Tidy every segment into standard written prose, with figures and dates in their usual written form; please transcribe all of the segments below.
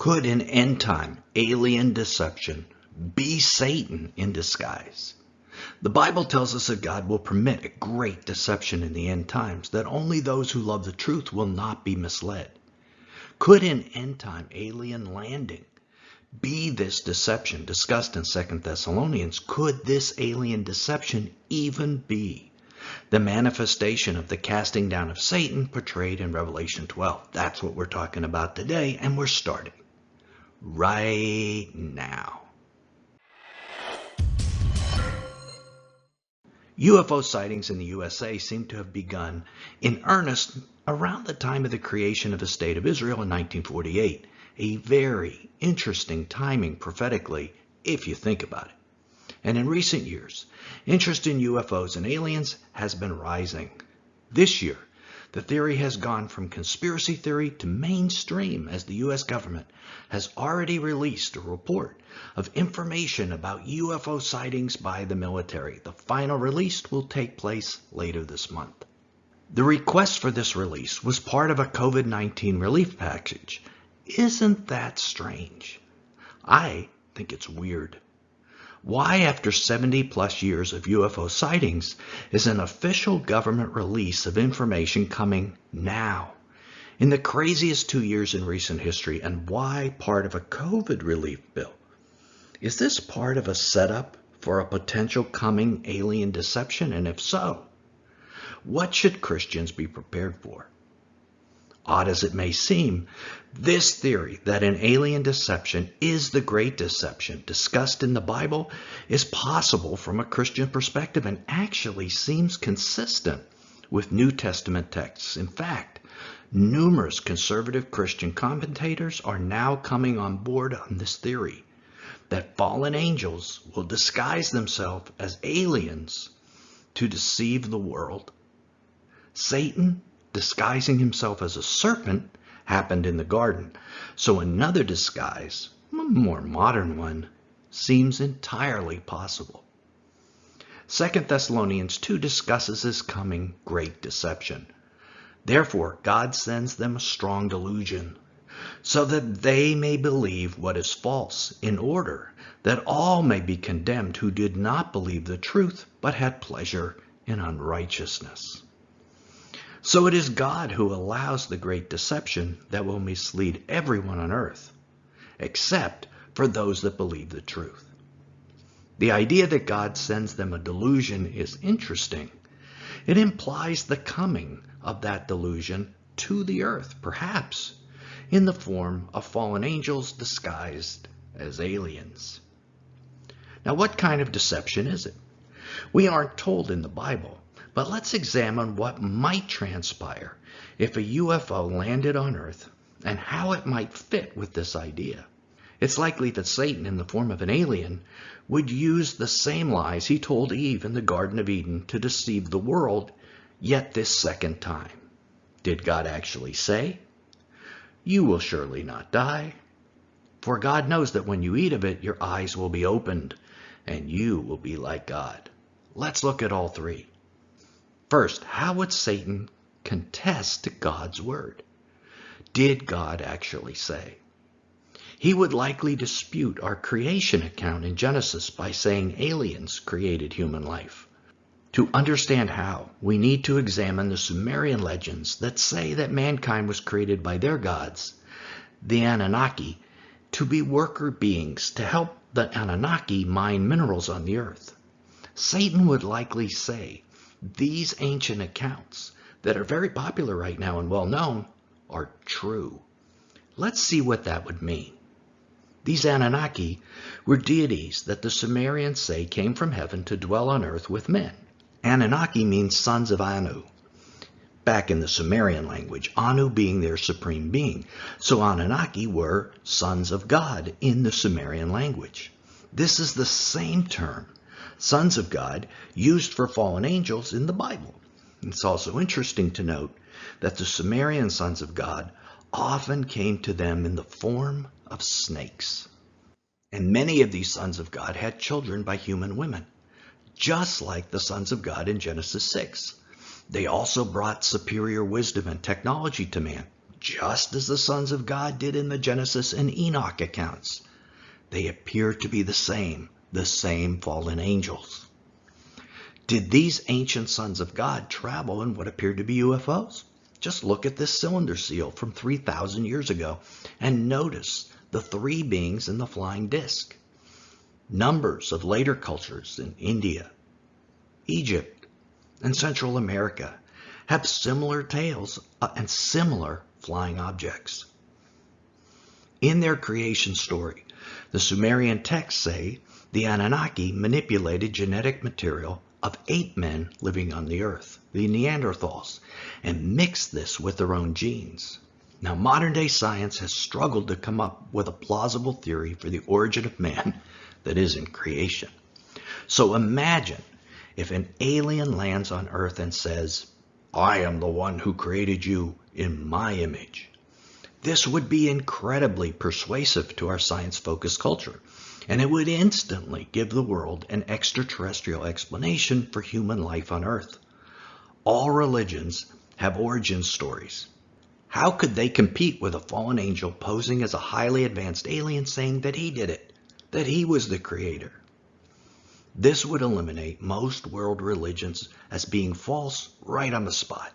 Could an end-time alien deception be Satan in disguise? The Bible tells us that God will permit a great deception in the end times, that only those who love the truth will not be misled. Could an end-time alien landing be this deception discussed in 2 Thessalonians? Could this alien deception even be the manifestation of the casting down of Satan portrayed in Revelation 12? That's what we're talking about today, and we're starting right now. UFO sightings in the USA seem to have begun in earnest around the time of the creation of the State of Israel in 1948. A very interesting timing prophetically, if you think about it. And in recent years, interest in UFOs and aliens has been rising. This year, the theory has gone from conspiracy theory to mainstream as the U.S. government has already released a report of information about UFO sightings by the military. The final release will take place later this month. The request for this release was part of a COVID-19 relief package. Isn't that strange? I think it's weird. Why, after 70 plus years of UFO sightings, is an official government release of information coming now, in the craziest 2 years in recent history, and why part of a COVID relief bill? Is this part of a setup for a potential coming alien deception? And if so, what should Christians be prepared for? Odd as it may seem, this theory that an alien deception is the great deception discussed in the Bible is possible from a Christian perspective and actually seems consistent with New Testament texts. In fact, numerous conservative Christian commentators are now coming on board on this theory that fallen angels will disguise themselves as aliens to deceive the world. Satan disguising himself as a serpent happened in the garden, so another disguise, a more modern one, seems entirely possible. 2 Thessalonians 2 discusses this coming great deception. Therefore, God sends them a strong delusion, so that they may believe what is false, in order that all may be condemned who did not believe the truth, but had pleasure in unrighteousness. So it is God who allows the great deception that will mislead everyone on earth, except for those that believe the truth. The idea that God sends them a delusion is interesting. It implies the coming of that delusion to the earth, perhaps in the form of fallen angels disguised as aliens. Now, what kind of deception is it? We aren't told in the Bible. But let's examine what might transpire if a UFO landed on Earth and how it might fit with this idea. It's likely that Satan, in the form of an alien, would use the same lies he told Eve in the Garden of Eden to deceive the world, yet this second time. Did God actually say, "You will surely not die"? For God knows that when you eat of it, your eyes will be opened, and you will be like God. Let's look at all three. First, how would Satan contest God's word? Did God actually say? He would likely dispute our creation account in Genesis by saying aliens created human life. To understand how, we need to examine the Sumerian legends that say that mankind was created by their gods, the Anunnaki, to be worker beings to help the Anunnaki mine minerals on the earth. Satan would likely say these ancient accounts that are very popular right now and well known are true. Let's see what that would mean. These Anunnaki were deities that the Sumerians say came from heaven to dwell on earth with men. Anunnaki means sons of Anu. Back in the Sumerian language, Anu being their supreme being. So Anunnaki were sons of God in the Sumerian language. This is the same term, sons of God, used for fallen angels in the Bible. It's also interesting to note that the Sumerian sons of God often came to them in the form of snakes. And many of these sons of God had children by human women, just like the sons of God in Genesis 6. They also brought superior wisdom and technology to man, just as the sons of God did in the Genesis and Enoch accounts. They appear to be the same fallen angels. Did these ancient sons of God travel in what appeared to be UFOs? Just look at this cylinder seal from 3,000 years ago and notice the three beings in the flying disc. Numbers of later cultures in India, Egypt, and Central America have similar tails and similar flying objects. In their creation story, the Sumerian texts say the Anunnaki manipulated genetic material of ape men living on the earth, the Neanderthals, and mixed this with their own genes. Now, modern-day science has struggled to come up with a plausible theory for the origin of man that isn't creation. So imagine if an alien lands on Earth and says, "I am the one who created you in my image." This would be incredibly persuasive to our science-focused culture, and it would instantly give the world an extraterrestrial explanation for human life on Earth. All religions have origin stories. How could they compete with a fallen angel posing as a highly advanced alien saying that he did it, that he was the creator? This would eliminate most world religions as being false right on the spot.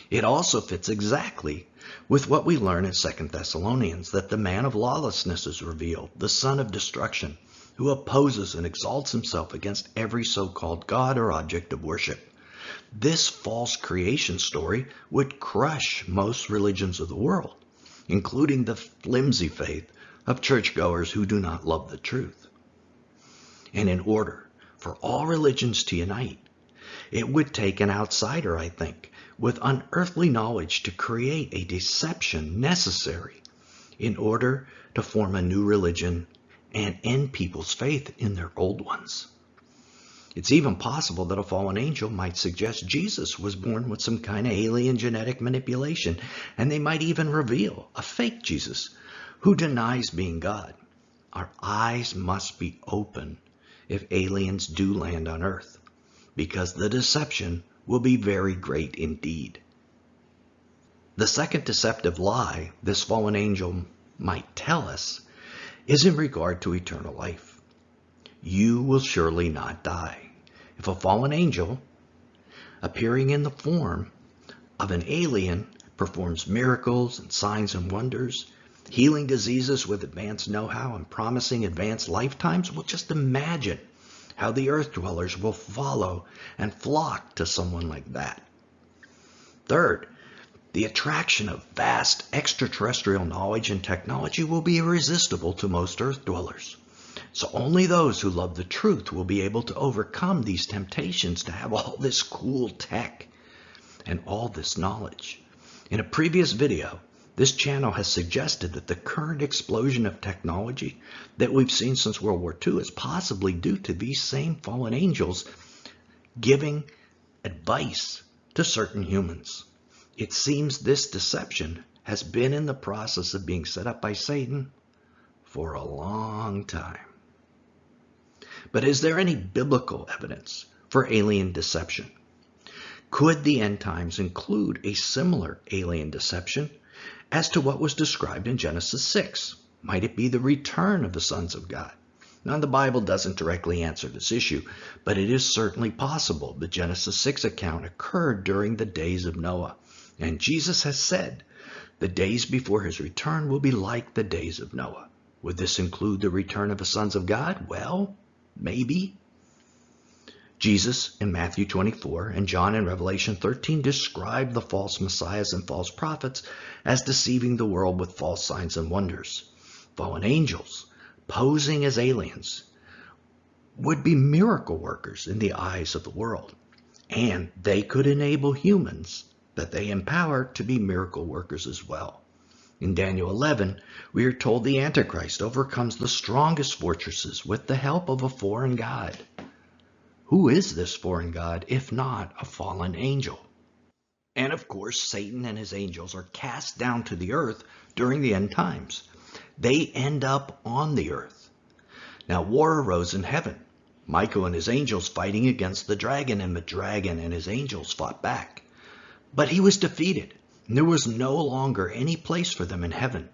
It also fits exactly with what we learn in 2 Thessalonians, that the man of lawlessness is revealed, the son of destruction, who opposes and exalts himself against every so-called God or object of worship. This false creation story would crush most religions of the world, including the flimsy faith of churchgoers who do not love the truth. And in order for all religions to unite, it would take an outsider, I think, with unearthly knowledge to create a deception necessary in order to form a new religion and end people's faith in their old ones. It's even possible that a fallen angel might suggest Jesus was born with some kind of alien genetic manipulation, and they might even reveal a fake Jesus who denies being God. Our eyes must be open if aliens do land on Earth, because the deception will be very great indeed. The second deceptive lie this fallen angel might tell us is in regard to eternal life. You will surely not die. If a fallen angel, appearing in the form of an alien, performs miracles and signs and wonders, healing diseases with advanced know-how and promising advanced lifetimes, well, just imagine how the earth dwellers will follow and flock to someone like that. Third, the attraction of vast extraterrestrial knowledge and technology will be irresistible to most earth dwellers. So only those who love the truth will be able to overcome these temptations to have all this cool tech and all this knowledge. In a previous video, this channel has suggested that the current explosion of technology that we've seen since World War II is possibly due to these same fallen angels giving advice to certain humans. It seems this deception has been in the process of being set up by Satan for a long time. But is there any biblical evidence for alien deception? Could the end times include a similar alien deception as to what was described in Genesis 6? Might it be the return of the sons of God? Now, the Bible doesn't directly answer this issue, but it is certainly possible the Genesis 6 account occurred during the days of Noah. And Jesus has said the days before his return will be like the days of Noah. Would this include the return of the sons of God? Well, maybe. Jesus in Matthew 24 and John in Revelation 13 describe the false messiahs and false prophets as deceiving the world with false signs and wonders. Fallen angels, posing as aliens, would be miracle workers in the eyes of the world, and they could enable humans that they empower to be miracle workers as well. In Daniel 11, we are told the Antichrist overcomes the strongest fortresses with the help of a foreign god. Who is this foreign god if not a fallen angel? And of course, Satan and his angels are cast down to the earth during the end times. They end up on the earth. Now, war arose in heaven. Michael and his angels fighting against the dragon, and the dragon and his angels fought back. But he was defeated, There was no longer any place for them in heaven.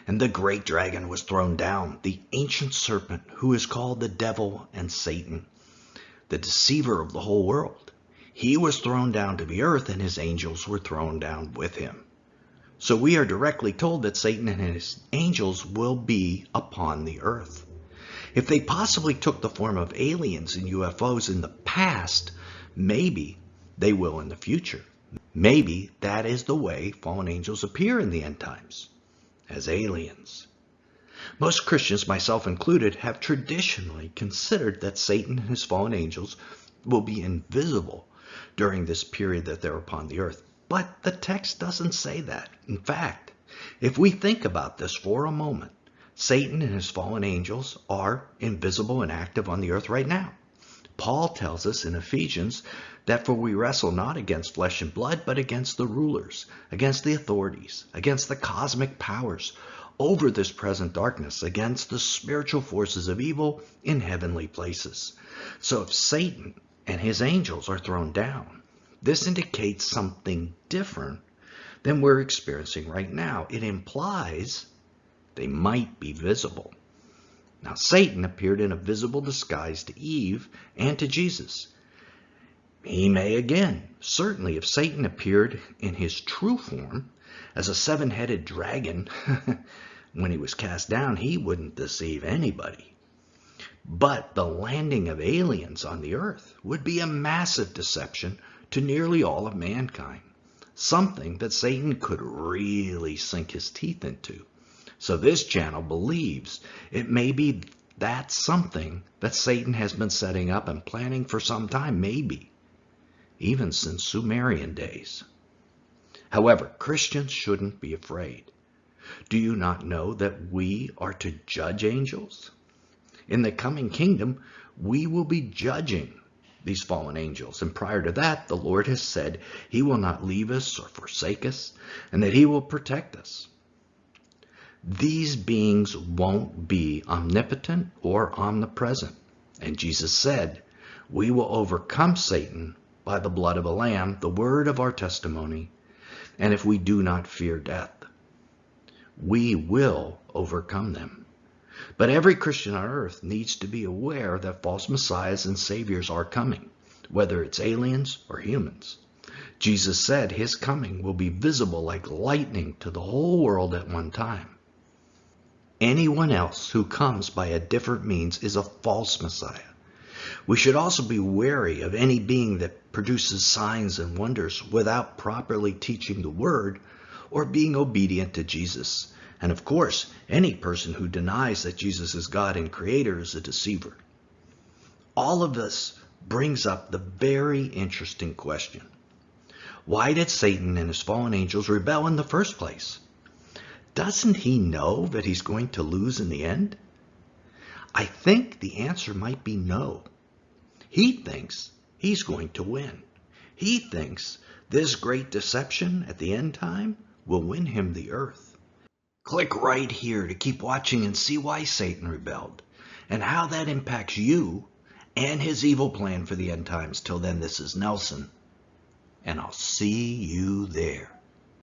And the great dragon was thrown down, the ancient serpent who is called the devil and Satan, the deceiver of the whole world. He was thrown down to the earth, and his angels were thrown down with him. So we are directly told that Satan and his angels will be upon the earth. If they possibly took the form of aliens and UFOs in the past, maybe they will in the future. Maybe that is the way fallen angels appear in the end times, as aliens. Most Christians, myself included, have traditionally considered that Satan and his fallen angels will be invisible during this period that they're upon the earth. But the text doesn't say that. In fact, if we think about this for a moment, Satan and his fallen angels are invisible and active on the earth right now. Paul tells us in Ephesians that for we wrestle not against flesh and blood, but against the rulers, against the authorities, against the cosmic powers over this present darkness, against the spiritual forces of evil in heavenly places. So if Satan and his angels are thrown down, this indicates something different than we're experiencing right now. It implies they might be visible. Now, Satan appeared in a visible disguise to Eve and to Jesus. He may again. Certainly, if Satan appeared in his true form as a seven-headed dragon when he was cast down, he wouldn't deceive anybody. But the landing of aliens on the earth would be a massive deception to nearly all of mankind, something that Satan could really sink his teeth into. So this channel believes it may be that something that Satan has been setting up and planning for some time, maybe even since Sumerian days. However, Christians shouldn't be afraid. Do you not know that we are to judge angels? In the coming kingdom, we will be judging these fallen angels. And prior to that, the Lord has said he will not leave us or forsake us, and that he will protect us. These beings won't be omnipotent or omnipresent. And Jesus said, we will overcome Satan by the blood of a lamb, the word of our testimony, and if we do not fear death. We will overcome them. But every Christian on earth needs to be aware that false messiahs and saviors are coming, whether it's aliens or humans. Jesus said his coming will be visible like lightning to the whole world at one time. Anyone else who comes by a different means is a false messiah. We should also be wary of any being that produces signs and wonders without properly teaching the word or being obedient to Jesus. And of course, any person who denies that Jesus is God and Creator is a deceiver. All of this brings up the very interesting question. Why did Satan and his fallen angels rebel in the first place? Doesn't he know that he's going to lose in the end? I think the answer might be no. He thinks he's going to win. He thinks this great deception at the end time will win him the earth. Click right here to keep watching and see why Satan rebelled and how that impacts you and his evil plan for the end times. Till then, this is Nelson, and I'll see you there.